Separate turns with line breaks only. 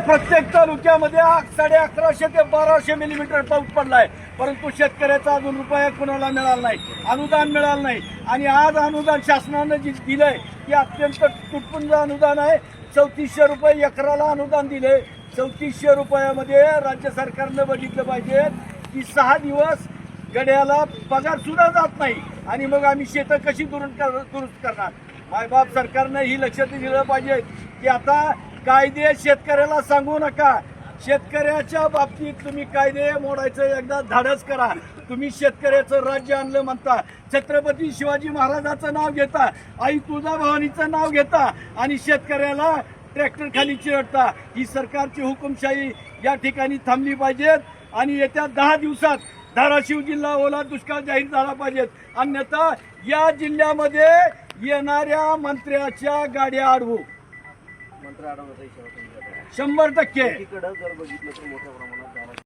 प्रत्येक तालुक्यामध्ये 1150 ते 1200 मिलीमीटर पाऊस पडलाय, परंतु शेतकऱ्याचा अजून रुपया कुणाला मिळाला नाही, अनुदान मिळालं नाही। आणि आज अनुदान शासनानं जे दिलंय ते अत्यंत तुटपुंज अनुदान आहे। 3400 रुपये एकराला अनुदान दिले। 3400 रुपयामध्ये राज्य सरकारनं बघितलं पाहिजे की 6 दिवस गड्याला पगार सुद्धा जात नाही, आणि मग आम्ही शेतं कशी दुरुस्त करणार? मायबाप सरकारनं ही लक्ष दिलं पाहिजे की आता कायदे शेतकऱ्याला सांगू नका। शेतकऱ्याच्या बाबतीत तुम्ही कायदे मोडायचं एकदा धाडस करा। तुम्ही शेतकऱ्याचं राज्य आणलं म्हणता, छत्रपती शिवाजी महाराजांचं नाव घेता, आई तुळजाभवानीचं नाव घेता, आणि शेतकऱ्याला ट्रॅक्टर खाली चिरडता। ही सरकारची हुकुमशाही या ठिकाणी थांबली पाहिजे, आणि येत्या 10 दिवसात धाराशिव जिल्हा ओला दुष्काळ जाहीर झाला पाहिजे, अन्यथा या जिल्ह्यामध्ये येणाऱ्या मंत्र्याच्या गाड्या अडवू। 100%
जर बघितलं तर मोठ्या प्रमाणात